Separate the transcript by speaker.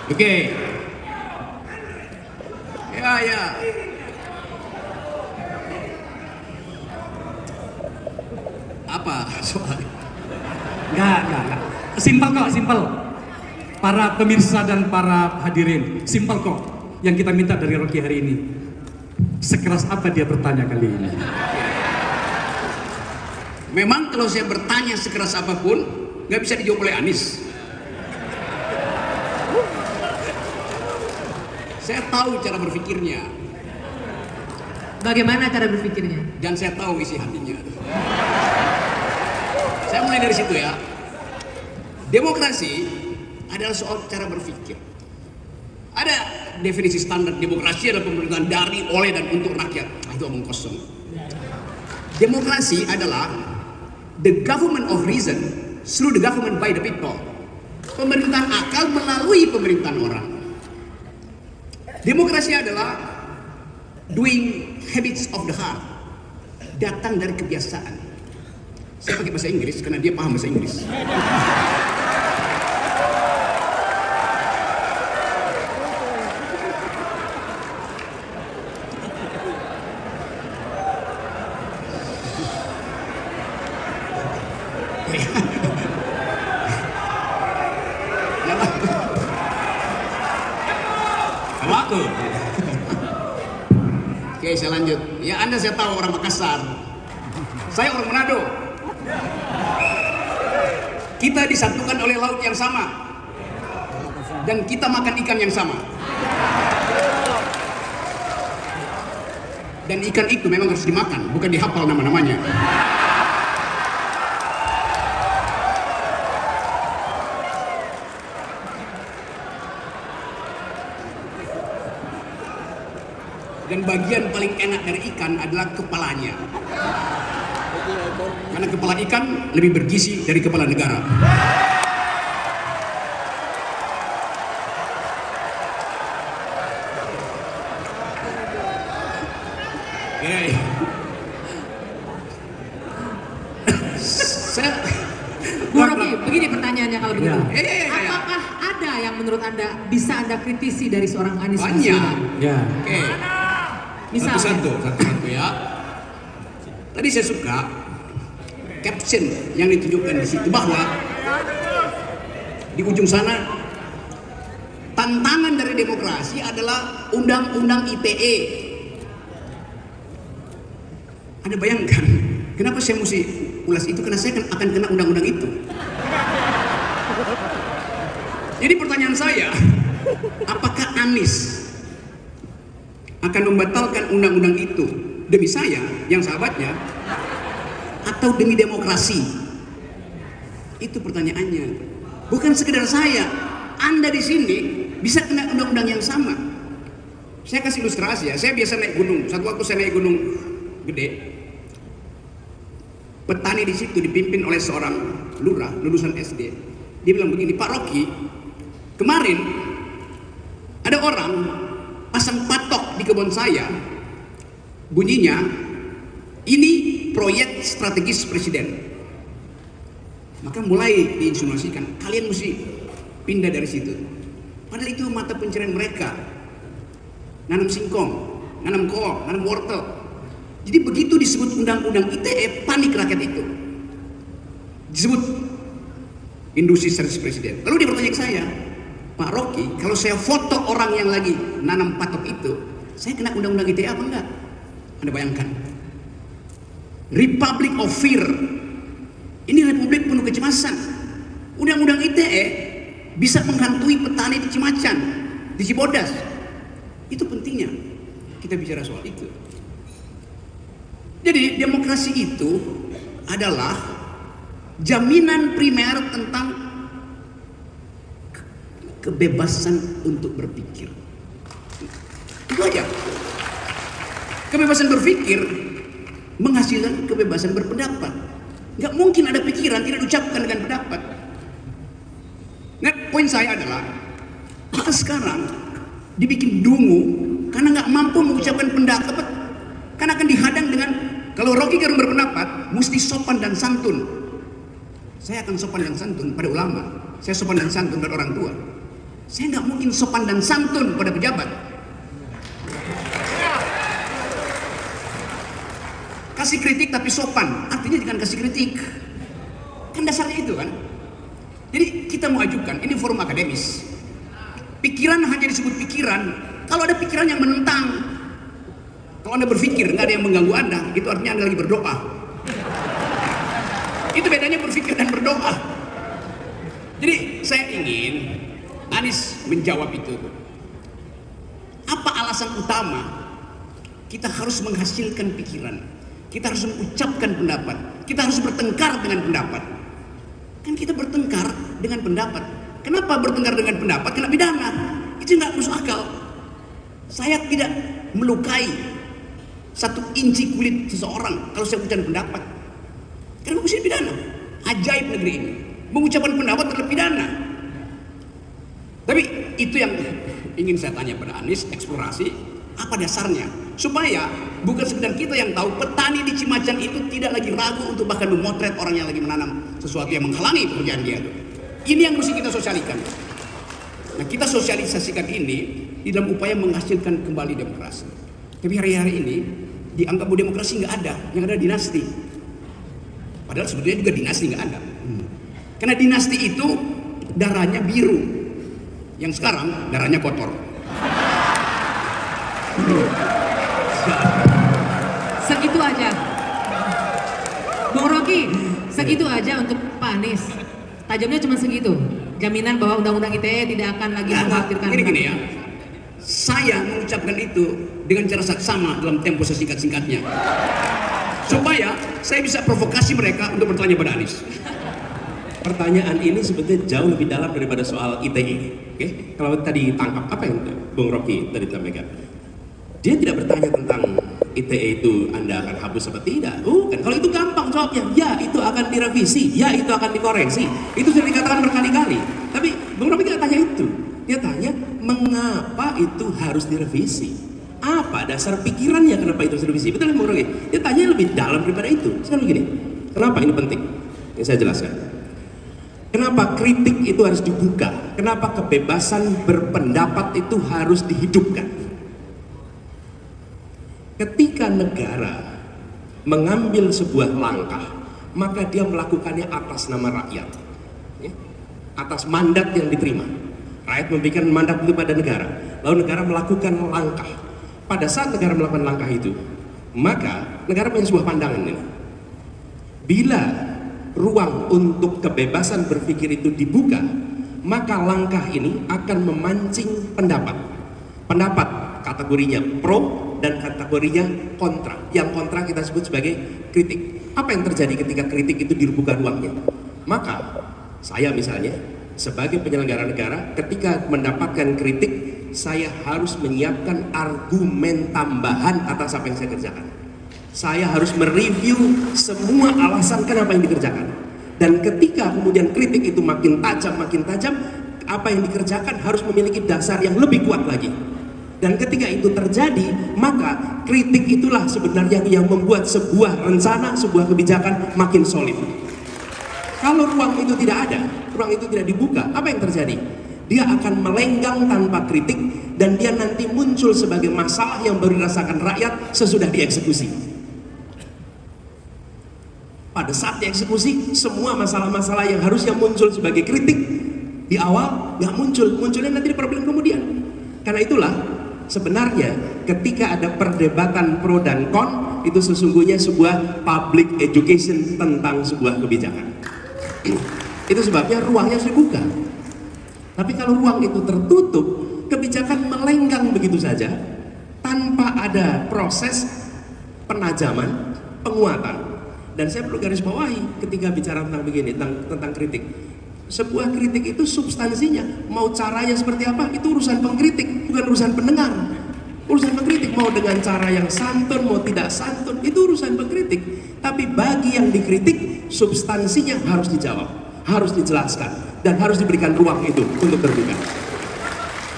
Speaker 1: Oke. Ya, ya. Apa soalnya?
Speaker 2: Enggak. Simpel kok, simpel. Para pemirsa dan para hadirin, simpel kok. Yang kita minta dari Rocky hari ini. Sekeras apa dia bertanya kali ini?
Speaker 1: Memang kalau saya bertanya sekeras apapun, nggak bisa dijawab oleh Anies. Saya tahu cara berpikirnya.
Speaker 3: Bagaimana cara berpikirnya?
Speaker 1: Dan saya tahu isi hatinya. Saya mulai dari situ ya. Demokrasi adalah soal cara berpikir. Ada definisi standar demokrasi adalah pemerintahan dari, oleh, dan untuk rakyat. Itu omong kosong. Demokrasi adalah the government of reason through the government by the people. Pemerintahan akal melalui pemerintahan orang. Demokrasi adalah doing habits of the heart. Datang dari kebiasaan. Saya pakai bahasa Inggris karena dia paham bahasa Inggris.
Speaker 2: Waktu.
Speaker 1: Oke, saya lanjut. Ya, Anda saya tahu orang Makassar. Saya orang Manado. Kita disatukan oleh laut yang sama. Dan kita makan ikan yang sama. Dan ikan itu memang harus dimakan, bukan dihafal nama-namanya. Dan bagian paling enak dari ikan adalah kepalanya. Karena kepala ikan lebih bergizi dari kepala negara. Oke. Saya
Speaker 3: Bu Rocky, begini pertanyaannya kalau begitu.
Speaker 1: Ya.
Speaker 3: Apakah ada yang menurut Anda bisa Anda kritisi dari seorang Anies
Speaker 1: Banyak.
Speaker 3: Baswedan?
Speaker 2: Ya.
Speaker 1: Oke.
Speaker 3: Misalnya?
Speaker 1: Satu-satu ya. Tadi saya suka caption yang ditunjukkan di situ bahwa di ujung sana tantangan dari demokrasi adalah undang-undang ITE. Anda bayangkan kenapa saya mesti ulas itu, karena saya akan kena undang-undang itu. Jadi pertanyaan saya, apakah Anies akan membatalkan undang-undang itu demi saya yang sahabatnya atau demi demokrasi? Itu pertanyaannya. Bukan sekedar saya, Anda di sini bisa kena undang-undang yang sama. Saya kasih ilustrasi ya. Saya biasa naik gunung. Satu waktu saya naik gunung gede. Petani di situ dipimpin oleh seorang lurah lulusan SD. Dia bilang begini, Pak Rocky, kemarin ada orang pasang patok di kebun saya, bunyinya ini proyek strategis presiden. Maka mulai diinsinuasikan kalian mesti pindah dari situ. Padahal itu mata pencarian mereka, nanam singkong, nanam kol, nanam wortel. Jadi begitu disebut undang-undang ITE, panik rakyat itu. Disebut industri strategis presiden. Lalu dia bertanya ke saya, Pak Rocky, kalau saya foto orang yang lagi nanam patok itu, saya kena undang-undang ITE apa enggak? Anda bayangkan. Republic of Fear. Ini republik penuh kecemasan. Undang-undang ITE bisa menghantui petani di Cimacan, di Cibodas. Itu pentingnya kita bicara soal itu. Jadi demokrasi itu adalah jaminan primer tentang kebebasan untuk berpikir. Itu aja. Kebebasan berpikir menghasilkan kebebasan berpendapat. Nggak mungkin ada pikiran tidak diucapkan dengan pendapat. Nah, poin saya adalah kita sekarang dibikin dungu karena nggak mampu mengucapkan pendapat, karena akan dihadang dengan, kalau Rocky Gerung berpendapat mesti sopan dan santun. Saya akan sopan dan santun pada ulama, saya sopan dan santun pada orang tua. Saya nggak mungkin sopan dan santun pada pejabat. Kasih kritik tapi sopan, artinya jangan kasih kritik. Kan dasarnya itu kan. Jadi kita mau ajukan, ini forum akademis. Pikiran hanya disebut pikiran kalau ada pikiran yang menentang. Kalau Anda berpikir nggak ada yang mengganggu Anda, itu artinya Anda lagi berdoa. Itu bedanya berpikir dan berdoa. Jadi saya ingin Anies menjawab itu. Apa alasan utama kita harus menghasilkan pikiran? Kita harus mengucapkan pendapat. Kita harus bertengkar dengan pendapat. Kan kita bertengkar dengan pendapat. Kenapa bertengkar dengan pendapat? Kena pidana. Itu nggak masuk akal. Saya tidak melukai satu inci kulit seseorang kalau saya ucapkan pendapat. Karena mesti pidana. Ajaib negeri ini. Mengucapkan pendapat adalah pidana. Tapi itu yang ingin saya tanya pada Anies, eksplorasi apa dasarnya? Supaya bukan sekedar kita yang tahu, petani di Cimacan itu tidak lagi ragu untuk bahkan memotret orang yang lagi menanam sesuatu yang menghalangi pekerjaan dia itu. Ini yang mesti kita sosialisasikan. Nah, kita sosialisasikan ini di dalam upaya menghasilkan kembali demokrasi. Tapi hari-hari ini dianggap bahwa demokrasi nggak ada, yang ada dinasti. Padahal sebetulnya juga dinasti nggak ada. Karena dinasti itu darahnya biru, yang sekarang darahnya kotor.
Speaker 3: Segitu aja. Bung Rocky, segitu aja untuk Pak Anies. Tajamnya cuma segitu. Jaminan bahwa undang-undang ITE tidak akan lagi mengkhawatirkan.
Speaker 1: Gini ya. Saya mengucapkan itu dengan cara saksama dalam tempo sesingkat-singkatnya. Supaya saya bisa provokasi mereka untuk bertanya pada Anies.
Speaker 4: Pertanyaan ini sebetulnya jauh lebih dalam daripada soal ITE. Oke? Kalau tadi tangkap apa yang Bung Rocky tadi sampaikan? Dia tidak bertanya tentang ITE itu Anda akan hapus apa tidak. Kan kalau itu gampang jawabnya. Ya, itu akan direvisi. Ya, itu akan dikoreksi. Itu sudah dikatakan berkali-kali. Tapi Bung Rocky tidak tanya itu. Dia tanya, mengapa itu harus direvisi? Apa dasar pikirannya kenapa itu harus direvisi? Betul Bung Rocky? Dia tanya lebih dalam daripada itu. Sekarang begini, kenapa ini penting? Yang saya jelaskan. Kenapa kritik itu harus dibuka? Kenapa kebebasan berpendapat itu harus dihidupkan? Ketika negara mengambil sebuah langkah, maka dia melakukannya atas nama rakyat, ya? Atas mandat yang diterima. Rakyat memberikan mandat itu pada negara, lalu negara melakukan langkah. Pada saat negara melakukan langkah itu, maka negara punya sebuah pandangan ini. Bila ruang untuk kebebasan berpikir itu dibuka, maka langkah ini akan memancing pendapat. Pendapat kategorinya pro dan kategorinya kontra. Yang kontra kita sebut sebagai kritik. Apa yang terjadi ketika kritik itu dibuka ruangnya? Maka saya misalnya sebagai penyelenggara negara, ketika mendapatkan kritik, saya harus menyiapkan argumen tambahan atas apa yang saya kerjakan. Saya harus mereview semua alasan kenapa yang dikerjakan. Dan ketika kemudian kritik itu makin tajam, apa yang dikerjakan harus memiliki dasar yang lebih kuat lagi. Dan ketika itu terjadi, maka kritik itulah sebenarnya yang membuat sebuah rencana, sebuah kebijakan makin solid. Kalau ruang itu tidak ada, ruang itu tidak dibuka, apa yang terjadi? Dia akan melenggang tanpa kritik dan dia nanti muncul sebagai masalah yang baru dirasakan rakyat sesudah dieksekusi. Pada saat dieksekusi, semua masalah-masalah yang harusnya muncul sebagai kritik di awal nggak muncul, munculnya nanti di problem kemudian. Karena itulah sebenarnya ketika ada perdebatan pro dan kon, itu sesungguhnya sebuah public education tentang sebuah kebijakan. Itu sebabnya ruangnya harus dibuka. Tapi kalau ruang itu tertutup, kebijakan melenggang begitu saja tanpa ada proses penajaman, penguatan. Dan saya perlu garis bawahi ketika bicara tentang begini, tentang kritik. Sebuah kritik itu substansinya, mau caranya seperti apa, itu urusan pengkritik, bukan urusan pendengar. Urusan pengkritik, mau dengan cara yang santun, mau tidak santun, itu urusan pengkritik. Tapi bagi yang dikritik, substansinya harus dijawab, harus dijelaskan, dan harus diberikan ruang itu untuk terbuka.